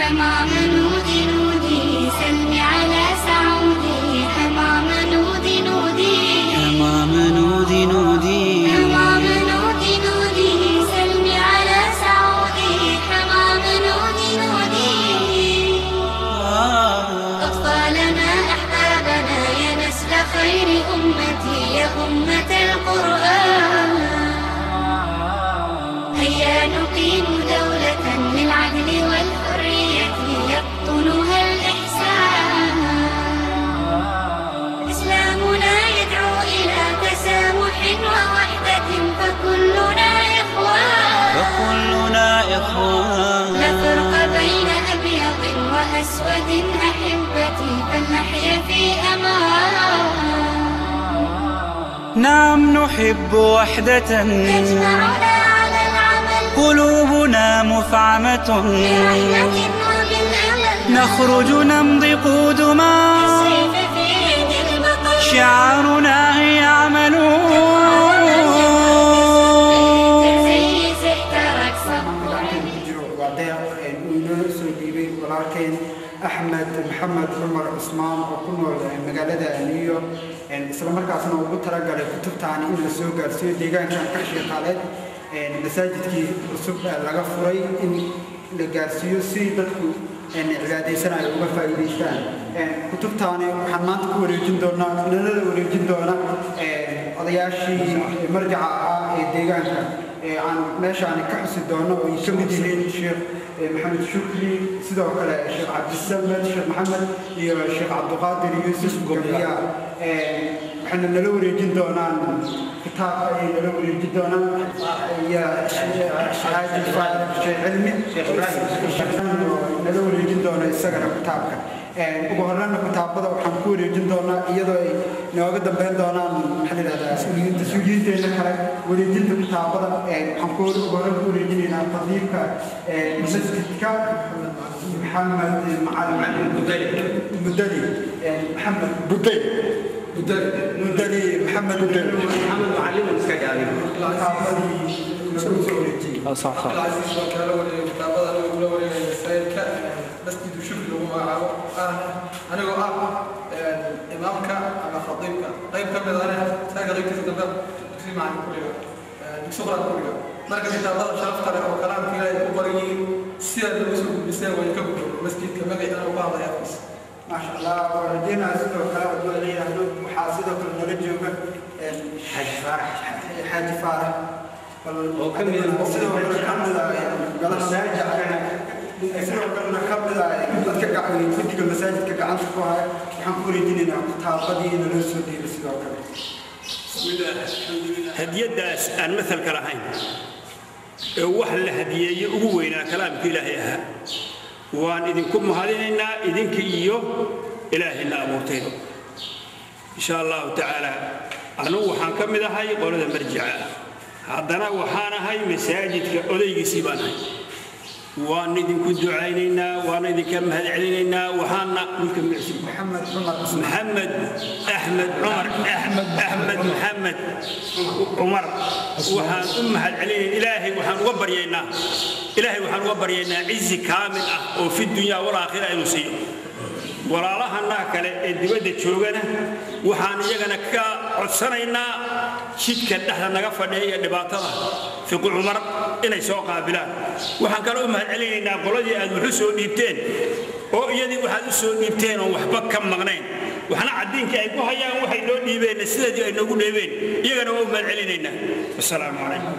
حمام نودي نودي سلمي على سعودي حمام نودي نودي حمام نودي نودي حمام نودي نودي سلمي على سعودي حمام نودي نودي أطفالنا أحبابنا يا نسل خير أمتي يا أمة القرآن هيا نقيم دولة للعدل والحرية يقطنها الإحسان إسلامنا يدعو إلى تسامح ووحدة فكلنا إخوان لا فرق بين أبيض وأسود أحبتي فلنحيا في أمان نعم نحب وحدة تجمعنا على العمل قلوبنا مفعمة برحمة وبالأمل نخرج نمضي قدما السيف في يد البطل شعارنا هي عملون تزيز احترق صبر أحمد محمد عمر عثمان وكل مقالة نيويورك isla markaasna ugu talagalay kutubtaani in la soo gaarsiiyo deegaankan ka shaqaaleed masaajidkii cusub laga furay in la gaarsiiyo si dadku cibaadeysanaya uga faa'iideystaan kutubtaani waxaan maanta ku wareejin doonaa nalada wareejin doona odayaashii marjaca ah ee deegaanka aan meeshaan ka xusi doono oo ay ka mid yihiin sheekh محمد شكري سيدو كلا الشيخ عبد السمد الشيخ محمد يا الشيخ عبد القادر يوسف قبليا احنا نلوري جدونا كتاب نلوري جدونا يا شهاده الشيخ علمي الشيخ ابراهيم نلوري جدونا isagana kitaabka ugu horreyn kitaabada waxaan ku wareejin doonaa iyadoo ay nooga dambeyn doonaan suugiinteena kale wareejinta kitaabada waxaan ku wareejinaynaa tadiibka masjidka محمد معلم مدلي محمد مدلي محمد معلم مسكاجي صح العزيز وكاله والكتابة الأولى والسائل مسجد شكل أنا إمامك أنا خطيبك طيب كم أنا ساق غير كذا في معنى كلها بسخرة كلها مركز كتابة شرف ترى وكلام كلا يبغى سير المسلم بسير ويكبر مسجد كما قلت أنا وبعض يافس ما شاء الله ورجينا سيدو كلا ودولينا محاسدة كل نرجوك حاج فارح وكم ينبسط وكمل قال ساجع إسرع قلنا كمل كقع كنت المساجد كقع عنصفها وحنقول يدينا كتابة دينا نسودي بسيطة هديداس أن مثل كراهين وحل هدية وين كلام إلهيها وأن إذنكم هذيننا إذنك إيوه إلهنا أمورتين إن شاء الله تعالى أنا وحن كم ذا هاي قولنا مرجع هذانا وحنا هاي مساجد كأولي سيبانا وأن إذنكم دعينا وأن إذنكم هذ علينا وحنا ممكن محمد أحمد عمر أحمد محمد عمر وحن هذ علينا إلهي وحن وبرينا عز كامل وفي الدنيا والآخرة إنسي ولا الله أنك الدولة تشوفنا وحن يجنا كعصرنا شيء كده نقفنا هي الدباطة في كل عمر إلى سوق بلاد وحن كانوا علينا قلدي الحسون يبتين أو يدي واحد الحسون يبتين وحبك كم مغنين وحنا عدين كأيكو هيا واحد لون يبين السيد نقول يبين يجنا علينا السلام عليكم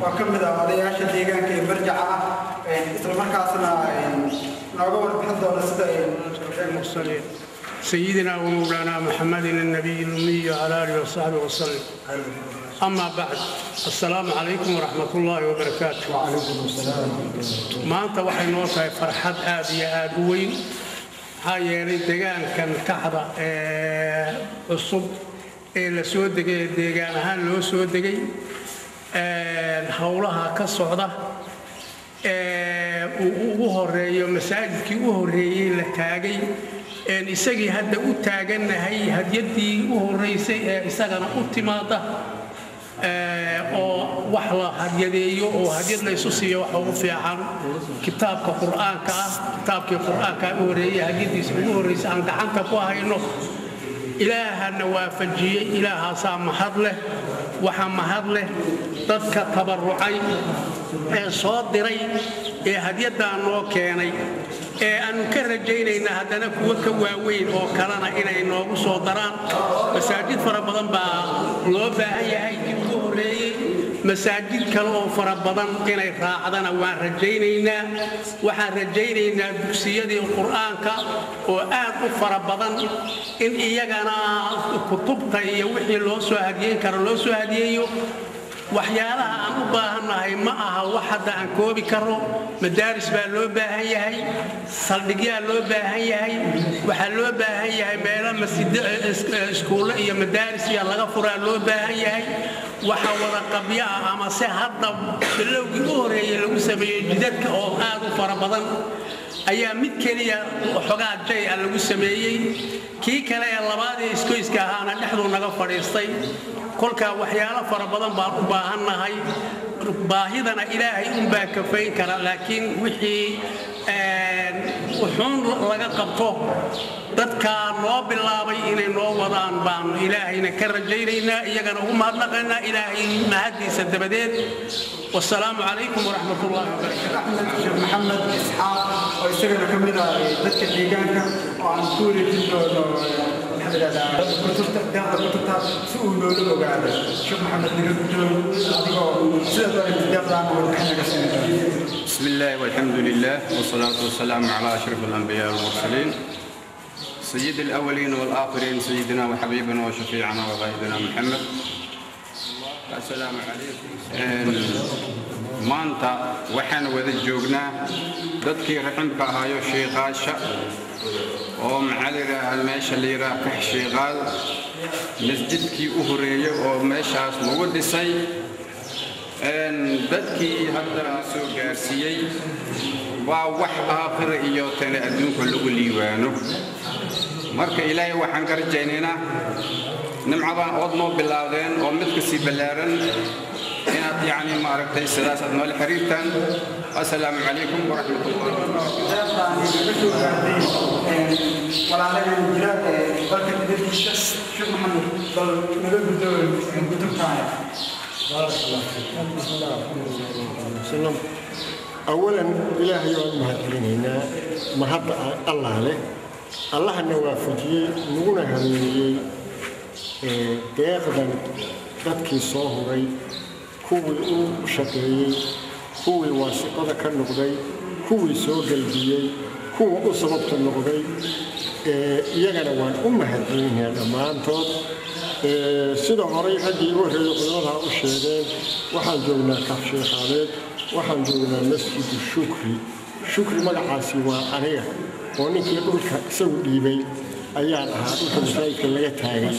وكمل odayaasha deegaanka ee marjaca isla markaasna nooga warbixin doona sida ay سيدنا ومولانا محمد النبي الأمي وعلى آله وصحبه وسلم أما بعد السلام عليكم ورحمة الله وبركاته وعليكم السلام ما أنت وحي نوصي فرحات آدية آدوين هاي الدقان كان كحضة الصب إلى سود دقان هان لو سود دقي howlaha ka socda ugu horeeyo masaajidkii ugu horeeyay la taagay isagii hadda u taaganahay hadiyadii u horeysay ee isagana u timaada oo wax la hadyadeeyo oo hadyad la isu siiyo waxa ugu fiican kitaabka quraanka ah kitaabkii quraanka u horeeyay hadyadiisa ugu horeeyay aan gacanta ku hayno ilaahana waafajiyay ilaaha mahad leh waxa mahad leh dadka tabarucay ee soo diray ee hadyada noo keenay ee aanu ka rajaynayna haddana kuwa ka waaweyn oo kalena inay noogu soo daraan masaajid fara badan baa loo baahan yahay dib u horeeyay masaajid kale oo fara badan inay raacdana waan rajaynaynaa waxaan rajaynaynaa dugsiyadii quraanka oo aad u fara badan in iyagana kutubta iyo wixii loo soo hadiyeyn karo loo soo hadiyeeyo waxyaalaha aan u baahanahay ma aha wax hadda aan koobi karo madaaris baa loo baahan yahay saldhigyaa loo baahan yahay waxa loo baahan yahay meelo masjid iskuulo iyo madaaris iyo laga furaa loo baahan yahay waxa wada qabya ama se hadda bilowgii u horeeyay lagu sameeyay jidadka oo aad u fara badan ayaa mid kaliya xogaa jay lagu sameeyay kii kale ee labaadii iskoyska ahaana dhexdu naga fadhiistay kolka waxyaalo fara badan baan u baahanahay baahidana ilaahay un baa kafayn kara laakiin wixii wuxuun laga qabto dadka noo bilaabay inay noo wadaan baan ilaahayna ka rajaynaynaa iyagana ugu mahadnaqaynaa ilaahay mahadiisa dabadeed wassalaamu calaykum waraxmatullaahi wabarakaatuh محمد إسحاق ويستغل كمنا ذاتك ديجانك وعن كوري جدو محمد هذا كتبت داخل كتبت سؤول لولو قاعد شوف محمد بسم الله والحمد لله والصلاة والسلام على أشرف الأنبياء والمرسلين سيد الأولين والآخرين سيدنا وحبيبنا وشفيعنا وغايدنا محمد السلام عليكم maanta waxaan wada joognaa dadkii raximka ahaayo sheeqaasha oo maxaa meesha la yiraahdo ka sheeqaal masjidkii u horeeyay oo meeshaas lagu dhisay dadkii hadda soo gaarsiiyay waa wax aakhir iyo tan adduunka lagu liiwaano marka ilaahay waxaan ka rajaynaynaa nimcadan ood noo bilaawdeen oo mid ka sii balaaran يعني ما عرفتي سلاسة نول حريرتان السلام عليكم ورحمة الله وبركاته. أولا إلهي والمهدرين هنا مهد الله له الله النوافجي نقولنا هنيجي داخل dadkii soo horay kuwii u shaqeeyay kuwii waasiqada ka noqday kuwii soo galbiyay kuwa u sababta noqday iyagana waan u mahadcelinayaa dhammaantood sida horay raggii u horeeyay culimada u sheegeen waxaan joognaa kafsheekhaaleed waxaan joognaa masjidu shukri magacaasi waa aniga oo ninkii dhulka isagu dhiibay ayaan ahaa dhulka masaajidka laga taagay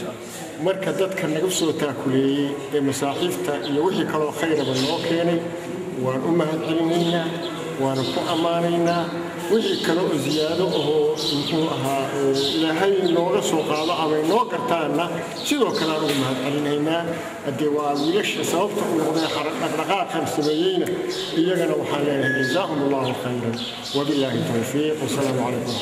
marka dadka naga soo taakuleeyay ee masaaxiifta iyo wixii kale oo khayraba noo keenay waan u mahadcelinaynaa waan ku ammaanaynaa wixii kale oo ziyaado oo intuu ahaa ilaahay nooga soo qaado ama noo gartaana sidoo kale aan ugu mahadcelinaynaa haddee waa wiilasha sababta u noqday dhaqdhaqaaqan sameeyeyna iyagana waxaan leenahay jazaahum allahu khayran wabilaahi tawfiiq wasalaamu calaykum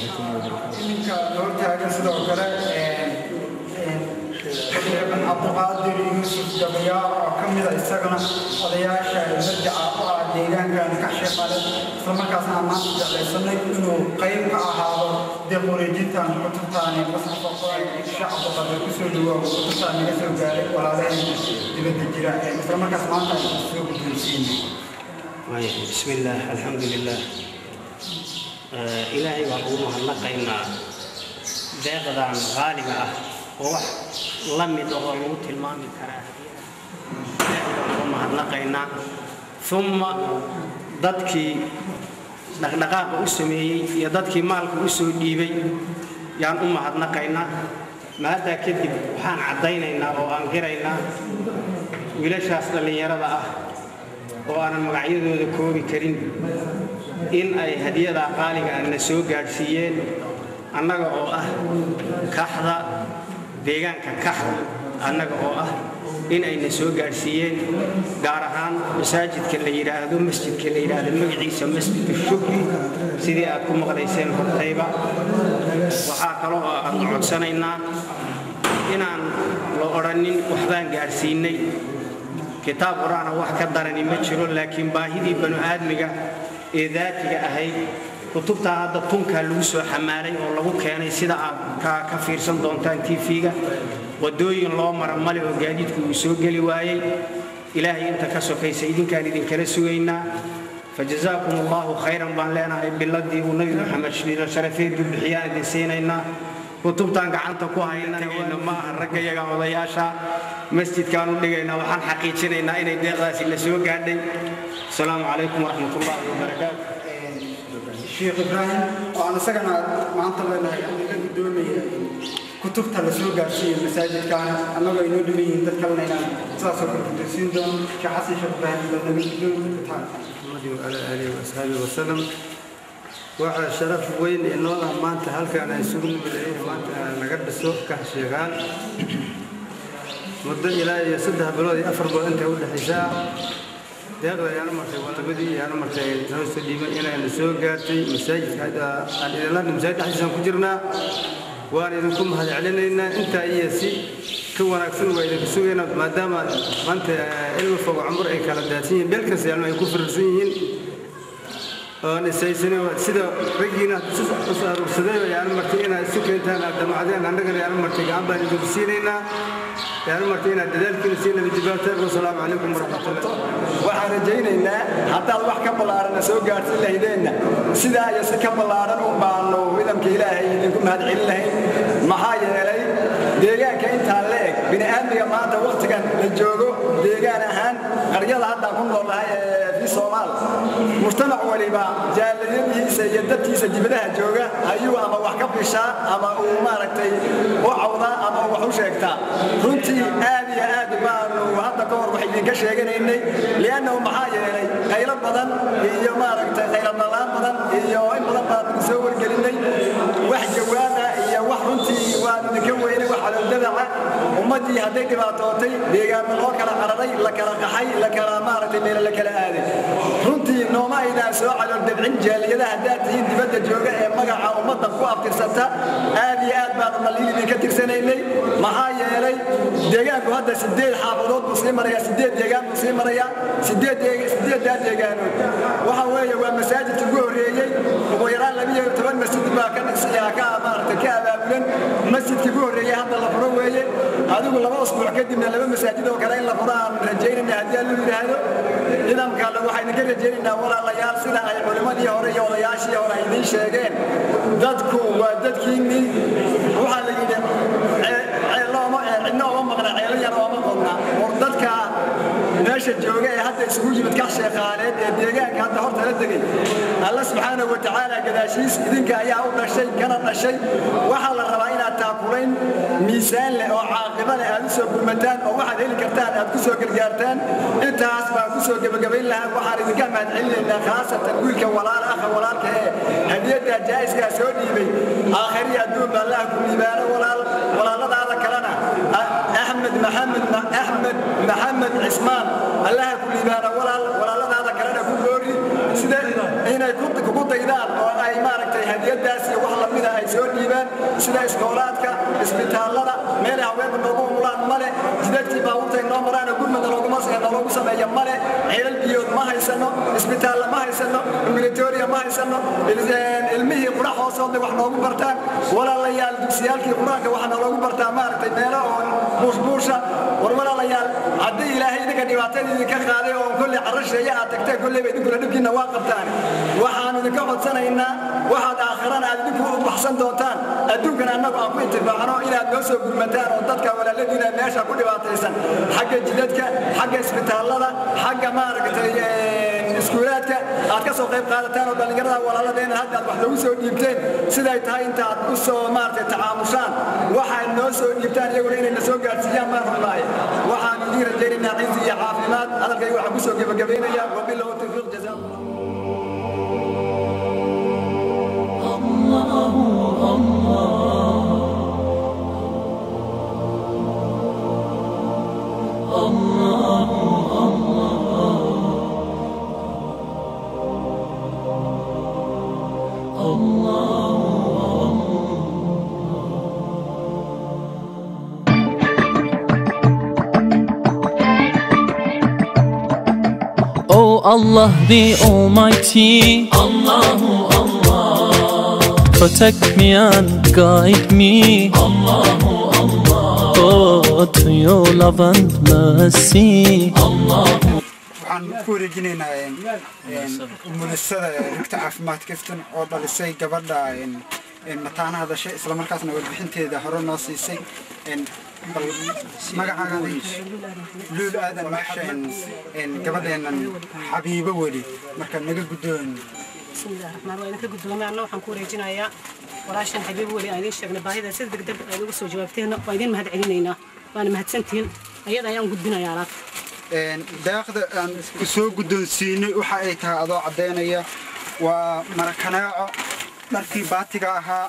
ابن عبد القادر يوسف جبيار وكمل السجن ودياش المرجع ديجان كان كحشي قالت ثم كاسنا ما تجعل سنة إنه قيم كأهاب دبوري جدا كتبتاني مصرف قوي الشعب قدر كسر وكتبتاني كسر جاري ولا لين دبت الجراء ثم كاسنا ما تسوق الجنسين. بسم الله الحمد لله إلهي وقومه اللقينا داقدا غالبا وح لمد oo lagu tilmaami karaa mahadnaqayna thumma dadkii dhaqdhaqaaqa u sameeyay iyo dadkii maalka u soo dhiibay yaan u mahadnaqayna maada kadib waxaan cadaynaynaa oo aan giraynaa wiilashaas dhalinyarada ah oo aan magacyadooda koobi karin in ay hadiyada qaaliga ah soo gaarsiiyeen annaga oo ah kaxda deegaanka kaxda annaga oo ah in ayna soo gaarsiiyeen gaar ahaan masaajidka la yiraahdo masjidka la yiraahdo magaciisa masjidka shukri sidii aad ku maqlayseen hortayba waxaa kaloo aan codsanaynaa inaan la oranin waxbaan gaarsiinay kitaab quraana wax ka darani ma jiro laakiin baahidii banu aadmiga ee daatiga ahayd kutubta hadda tunka lagu soo xamaalay oo lagu keenay sida aad ka fiirsan doontaan TV-ga wadooyin loo maro male oo gaadiidku uu soo gali waayay ilaahay inta ka sokaysa idinkaan idin kala sugaynaa فجزاكم الله خيرا بان لنا بلدي ونبي محمد شريف شرفيد بحيان دي سينينا كتبتان gacanta ku haynana ma ragayaga odayaasha masjidkaanu dhigayna waxaan xaqiijinaynaa inay deeqdaasi la soo gaadhay السلام عليكم ورحمه الله وبركاته الشيخ إبراهيم وأنا سجنا مع طلبنا يعني دوني كتبت على سوق عشية مساجد كان أنا بينود مين تتكلمنا هنا تواصل كتير دون كحسي شيخ إبراهيم لأنه بدون كتاب محمد وعلى آله وصحبه وسلم وعلى شرف وين إنه ما أنت هل كان يسوون بالعين ما أنت نقد السوق كشغال مدة إلى يسدها بلادي أفرض أنت أول حساب deeqda ayaan martay wadabadii ayaan martay hoosta dhiibay inaan soo gaartay masaajidka aan masaajid xasan ku jirnaa waan idinku mahadcelinaynaa inta iyo si ka wanaagsan way idinku sugeynaa maadaama maanta ilmo fog umur ay kala daadsan yihiin beel kasta ay ku firsan yihiin oo nisaysanay sida ragiina saarursaday ayaan martay inaan isu keentaan damacadeen annaga ayaan martay gacan baan idinku siinaynaa ayaan martay inaan dadaalkiina siina bijibaarta wasalaamu calaykum waraxmatullahi waxaan rajaynaynaa haddaad wax ka ballaaran soo gaartay lahaydeenna sidaa iyo si ka ballaaran u baano midamka ilaahay idinku mahadcelin lahayn maxaa yeelay deegaanka intaan la eg bini aadmiga maanta waqtigan la joogo deegaan ahaan qaryada hadda ku noolahay ee fi Soomaal mujtamac waliba jaaliyadiisa iyo dadkiisa dibadaha jooga ayuu ama wax ka bishaa ama uu maaragtay u cawda ama wax u sheegtaa runtii aad iyo aad baanu hadda ka hor wax idinka sheeganaynay لأنه محايا غير بدن هي ما ركت غير النظام بدن هي وين بدن بعد نسوي الجليني واحد جوانا هي واحد رنتي واحد نكويني واحد الدلعة ومدي هذيك بعطوتي بيجا من الوكر عرضي لكرا حي لكرا مارتي من لكرا هذه رنتي نوما إذا سواء على الدبعين جالية هداتي دبت الجوجا مجا ومدة قوة بترسلتها هذه آد بعد ما اللي كتير سنيني محايا لي دجاج وهذا سديد حافظات مسلمة يا سديد دجاج مسلمة يا سديد دجاج وحوي ومساجد الجورية ويران لبيه تبان مسجد ما كان سياكا مارتي كابلن مسجد الجورية هذا الفروية هذا كل ما أسبوع كده من لما مساجد وكلاين الفران رجينا هذه اللي هذا إذا كان لو حين كده رجينا ولا ليال سنا علماء دي هوري ولا ياشي ولا يدين شيئين دتكو ودتكيني وحلا كده عندنا وما قلنا عيالنا وما قلنا وردتك meesha jooga ee hadda isugu yimid ka shaqaaleed ee deegaanka hadda horta la degay Allah subhanahu wa ta'ala gadaashiis idinka ayaa u dhashay kana dhashay waxa la rabaa inaad taakulayn miisaan leh oo caaqibad leh aad soo gurmataan oo waxaad heli kartaan aad ku soo gargaartaan intaas baa ku soo gabagabayn lahaa waxaan idinka mahadcelinaynaa khaasatan wiilka walaalka ee hadiyada jaa'iska soo dhiibay aakhiri adduun Allah ku liibaano walaalada kalena أحمد محمد عثمان الله كل بارا ولا هذا كلنا كل سيدا هنا كنت إذا أي مارك هدية داسية وحلا منها أي سود يبان سيدا إسكولاتك إسبيتال لنا ماله هواي بنقوم ملان ماله سيدا تباوت إنهم رانا كل من دلوق مصر دلوق سبعة ماله عيل البيوت ما هيسنو إسبيتال ما هيسنو الميليتوريا ما هيسنو المهي قرح وصلنا وإحنا نقول برتان ولا ليال سيالك قرحك وإحنا نقول برتان مارك ماله مشبوشة ولا ليال عدي إلهي إذا دبعتني ذيك خالي وكل عرش يا تكتك كل بيت كل نبكي نواقب ثاني وحنا ذكرت سنة إن واحد آخرنا أديكوا بحسن دوتان أدوكنا أنك أقوي تبعنا إلى نوسو بالمتان وضدك ولا الذين ماشى كل بعطيسن حق جدتك حق إسبيتال الله حق مارك إسكولاتك أتكسر قيب قالتان وبالنجرة ولا الذين هذا واحد نوسو يبتين سيدا يتهاي أنت أتكسر مارك تعامشان واحد نوسو يبتين يقولين إن سوق السيام ما الله وحنا ندير الدين عزيز عافيمات هذا الجيل وحبسه جبنا يا وبالله التوفيق جزاء الله Allah the Almighty, Allahu Allah, protect me and guide me, Allahu Allah, oh, to your love and mercy, Allahu. waxaan ku wareejinaynaa umulisada rugta caafimaadka iftin oo dhalisay gabadha mataanaha dhashay isla markaasna warbixinteeda hore noo siisay magacaaga luul aadan maxshan gabadheenan xabiibo weli marka naga guddoon bismillaah raxmaan raxiim ka guddoomay anna waxaan ku wareejinayaa walaashan xabiibo weli aan idiin sheegnay baahida sida degdeg aad uga soo jawaabteen waa idin mahad celinaynaa waana mahadsantihiin ayada ayaan gudbinayaa alaabta daaqda aan soo guddoonsiinay waxa ay tahay adoo caddaynaya waa marakanaaco dharkii baatiga ahaa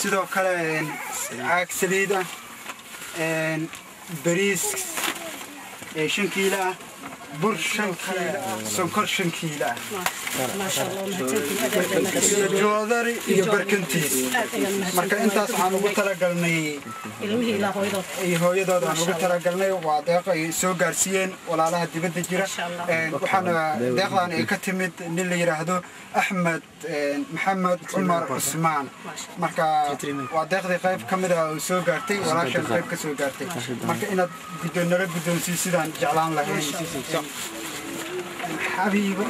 sidoo kale caag saliid ah bariis 5 kiilo ah bur 5 kiilo sonkor 5 kiilo ah joodari iyo barkantiis marka intaas waxaan ugu talagalnay ilmihii ilaa hooyadood iyo hooyadood aan ugu talagalnay waa deeq ay soo gaarsiiyeen walaalaha dibadda jira waxaana deeqdan ay ka timid nin la yiraahdo Axmed Maxamed Umar Usmaan marka waa deeqdii qayb kamid ah oo soo gaartay walaashan qayb ka soo gaartay marka inaad guddoonsi sidaan jeclaan lahayn حبيبي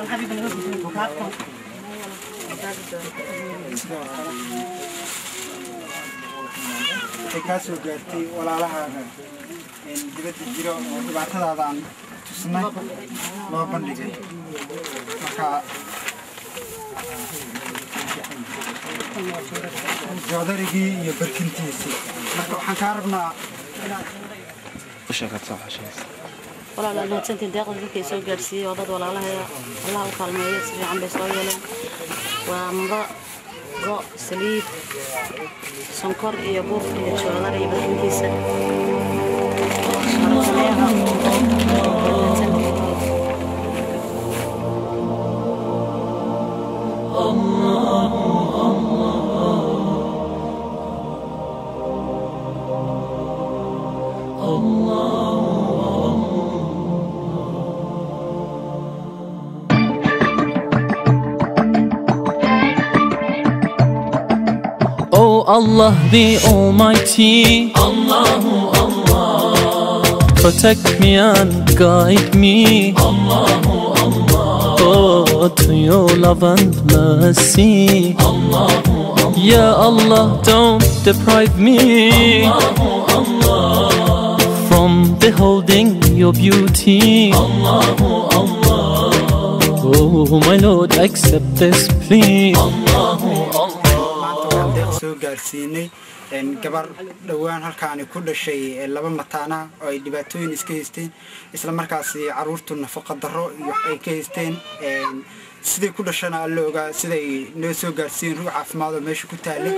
حبيبي كاسو قرتي ولا لها دبت الجيرو وبعتها عن تسمع ما بندقي مكا جودريجي يبركنتيسي مكا حنكاربنا وشكت صح شيء ولا لا نتنتي داخل ذيك يسوي جالسي وضد ولا لها الله وكلمة يسوي عم بيسوي له ومضى ضاء سليب سكر يبوف شغلة يبقى كيسة Allah the Almighty, Allahu Allah, protect me and guide me, Allahu Allah, oh, to your love and mercy, Allahu Allah, Ya Allah, don't deprive me, Allahu Allah, from beholding your beauty, Allahu Allah, oh my Lord, accept this plea, Allahu Allah. soo gaarsiinay gabar dhawaan halkaan ku dhashay laba mataana oo ay dhibaatooyin iska haysteen isla markaas caruurtu nafaqo darro iyo ay ka haysteen sidii ku dhashana allooga siday noo soo gaarsiin ruux caafimaad oo meesha ku taalay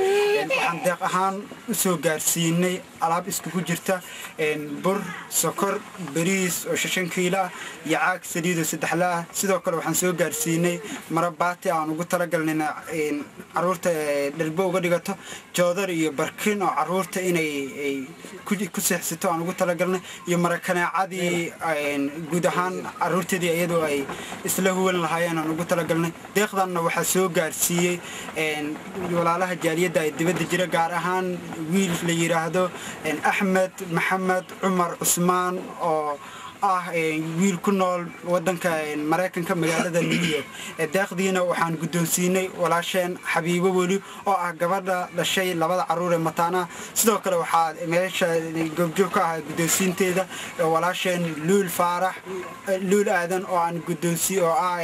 waxaan deeq ahaan u soo gaarsiinay alaab isku jirta bur sokor bariis oo 5 kiilo ah iyo caag saliid oo 3 la sidoo kale waxaan soo gaarsiinay marabaati aan ugu talagalnay caruurta dhalbo uga dhigato joodar iyo barkin oo caruurta inay ku seexsato aan ugu talagalnay iyo marakanaacadii guud ahaan caruurteedii iyadoo ay isla huwan lahaayeen aan ugu talagalnay deeqdanna waxa soo gaarsiiyay walaalaha jaaliyada ay dibadda jira gaar ahaan wiil la yiraahdo Axmed Maxamed Umar Usmaan oo wiil ku nool wadanka Mareykanka magaalada New York deeqdiina waxaan guddoonsiinay walaasheen xabiibo weli oo ah gabadha dhashay labada caruur ee mataana sidoo kale waxa meesha goobjoog ka ah guddoonsiinteeda walaasheen luul faarax luul aadan oo aan guddoonsi oo ah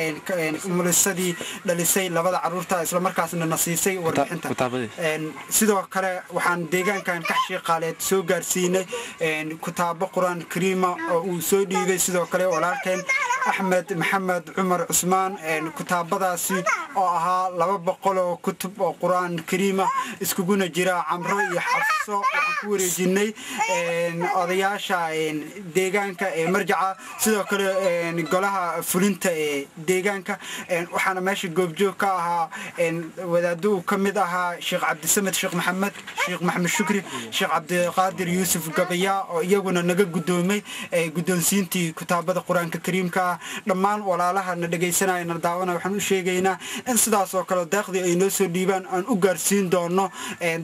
umulisadii dhalisay labada caruurta isla markaasna nasiisay warbixinta sidoo kale waxaan deegaankan ka shaqaaleed soo gaarsiinay kitaabo quraan kariima oo uu soo dhiibay sidoo kale walaalkeen أحمد محمد عمر عثمان كتابداسي oo ahaa 200 kutub oo Quraan Kariima iskuguna jira Camro iyo Xafso waxaan ku wareejinay odayaasha deegaanka ee Marjaca sidoo kale golaha fulinta ee deegaanka waxaana meesha goobjoog ka ahaa wadaadu kamid ahaa Sheekh Cabdisamed Sheekh Maxamed Shukri Sheekh Cabdiqaadir Yuusuf Gabayaa oo iyaguna naga gudoomay gudoonsiintii kitaabada Quraanka Kariimka dhammaan walaalaha na dhageysanayna daawana waxaan u sheegaynaa in sidaas oo kale deeqdi ay noo soo dhiibaan aan u gaarsiin doono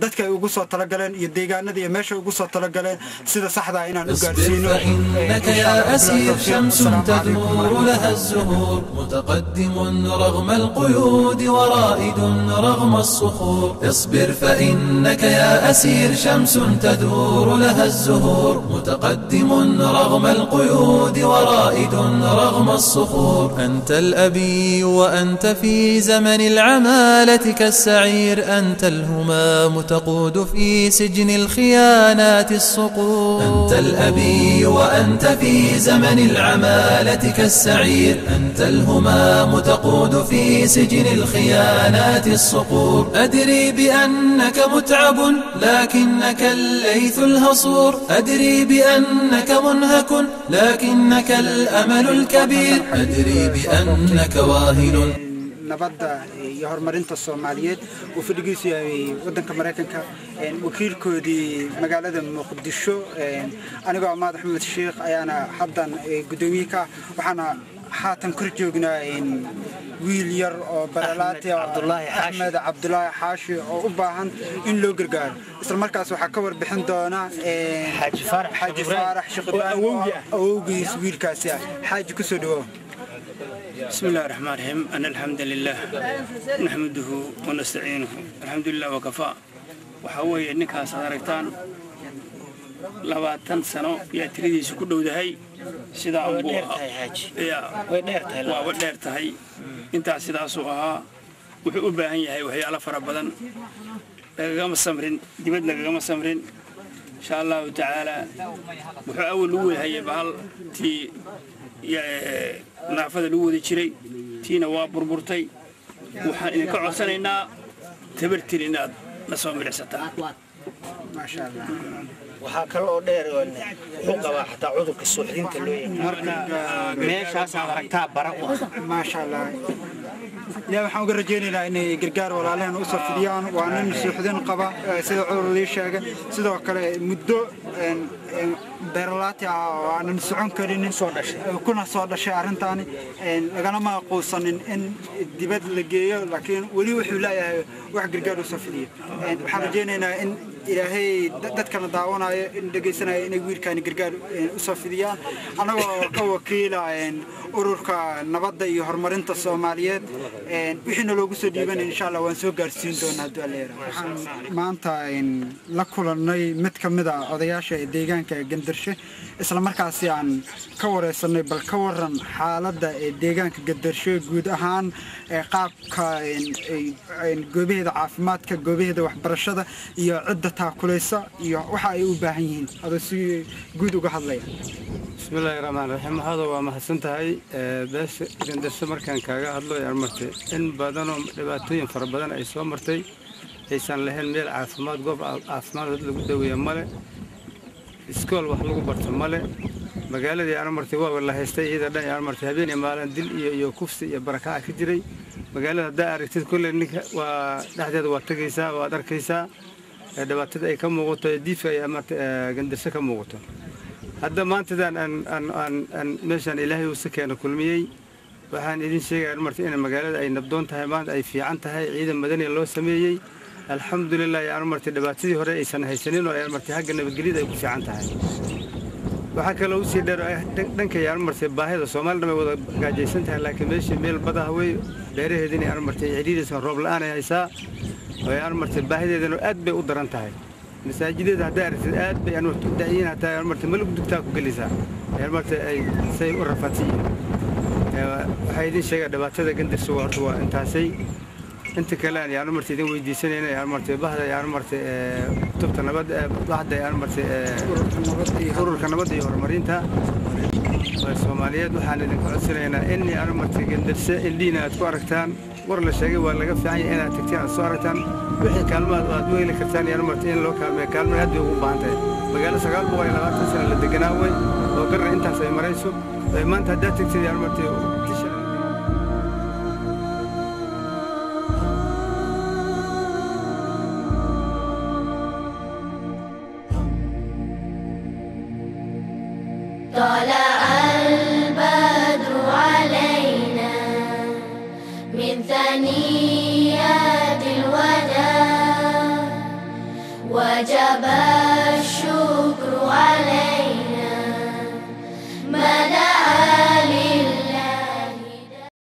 dadka ay ugu soo talagaleen iyo deegaanada iyo meesha ugu soo talagaleen sida saxda ah inaan u gaarsiino innaka ya asir shamsun tadmur laha az-zuhur mutaqaddimun raghma al-quyud wa ra'idun raghma as-sukhur isbir fa innaka ya asir shamsun tadur laha az-zuhur mutaqaddimun raghma al-quyud wa ra'idun raghma as-sukhur anta al-abi wa anta fi زمن العمالة كالسعير أنت الهمام تقود في سجن الخيانات الصقور أنت الأبي وأنت في زمن العمالة كالسعير أنت الهمام تقود في سجن الخيانات الصقور أدري بأنك متعب لكنك الليث الهصور أدري بأنك منهك لكنك الأمل الكبير أدري بأنك واهل nabadda iyo horumarinta Soomaaliyeed oo fadhigiisu yahay wadanka Mareykanka wakiilkoodii magaalada Muqdisho aniga Ahmad Axmed Sheekh ayaana haddan gudoomiyaha waxaana haatan kor joognaa wiil yar oo baralaati Ahmed Abdullaahi Xaashi oo u baahan in loo gargaaro isla markaas waxa ka warbixin doona Xaaji Faarax Shaqadaan awowgiis wiilkaasi xaaji ku soo dhawo بسم الله الرحمن الرحيم أن الحمد لله نحمده ونستعينه الحمد لله وكفى وحوي إنك صدرتان لباتن سنة يأتريدي سكودو دهي سيدا أبوها يا ودير تهي أنت سيدا سوها وحبها هي وهي على فربدن قام السمرين دبدنا قام السمرين إن شاء الله تعالى وحاول هي بهال تي naafada lagu wada jiray tiina waa burburtay waxaan idin ka codsanaynaa tabartiin inaad la soo milicsataan ما شاء الله waxaa kale oo dheer oo qaba xataa cudurka suuxdinta loo yaqaan marka meeshaas aad aragtaa bara ما شاء الله يا waxaan uga rajaynaynaa inay gargaar walaalaheen u soo fidiyaan waa nin suuxdin qaba sida cudur la sheegay sidoo kale muddo beerlaati oo aan socon karin kuna soo dhashay arrintaani lagana ma aqoonsanin in dibad la geeyo laakiin wali wuxuu leeyahay wax gargaar u soo fidiyo waxaan rajaynaynaa in ilaahay dadkana daawanaya in dhageysanaya inay wiilkaani gargaar u soo fidiyaan anagoo ka wakiila ururka nabadda iyo horumarinta Soomaaliyeed wixina loogu soo dhiibanay insha Allah waan soo gaarsiin doonaa dualeera maanta la kulanay mid kamid ah odayaasha deegaanka Gandarshe isla markaasi aan ka wareysanay bal ka waran xaaladda deegaanka Gandarshe guud ahaan qaabka goobaheeda caafimaadka goobaheeda waxbarashada iyo cidda taakulaysa iyo waxa ay u baahan yihiin adoo guud uga hadlaya بسم الله الرحمن الرحيم هذا هو ما حسنتهاي بس جندرس مركان كاغا هدلو يا مرتي ان بدنو dhibaatooyin fara badan ay soo martay aysan lahayn meel caafimaad goob caafimaad lagu daweeyo male iskool wax lagu barto male magaaladii aan martay waa la haystay iyada dhan aan martay habeen maalin dil iyo kufsi iyo baraka ka jiray magaalada daaragtid kulli ninka waa dhaxdeeda waa tagaysaa waa arkaysaa dhibaatada ay ka muuqato diifka ay martay gandarsa ka muuqato hadda maantadan aan meeshan ilaahay uu sakeeno kulmiyay waxaan idin sheegayaa martay in magaalada ay nabdoon tahay maanta ay fiican tahay ciidan madani loo sameeyay alxamdulillah yaa martay dhibaatadii hore aysan haysanin oo martay xagga nabadgelyada ay ku fiican tahay waxa kale oo sii dheer dhanka yaa martay baahida Soomaaliya ma wada gaajaysan tahay laakiin meesha meel badaha way beeraheedina yaa martay ciidadiisa roob la'aan ay haysaa oo yaa martay baahideedana aad bay u daran tahay masaajidada hadda aragtid aad bay anu daayeen hataa martay malug dugtaa ku galisa martay ay say u rafaatiyeen waxay idin sheegay dhibaatada Gandarshe waa intaasay inta kale aan martay idin weydiisanayna martay bahda martay tubta nabad bahda martay ururka nabad iyo horumarinta Soomaaliyeed waxaan idinku codsanaynaa inii aanu martay gandalse indhiina aad ku aragtaan war la sheegay waa laga fiican yahay inaad tagtaan aad soo aragtaan wixii kaalmaad aad u heli kartaan yaanu martay in loo kaalmeeyo kaalmo aad bay ugu baahan tahay magaalo 920 sano la deganaa way oo garra intaas ay marayso maanta haddaad tagtid yaanu martay طلع البدر علينا من ثنيات الوداع وجب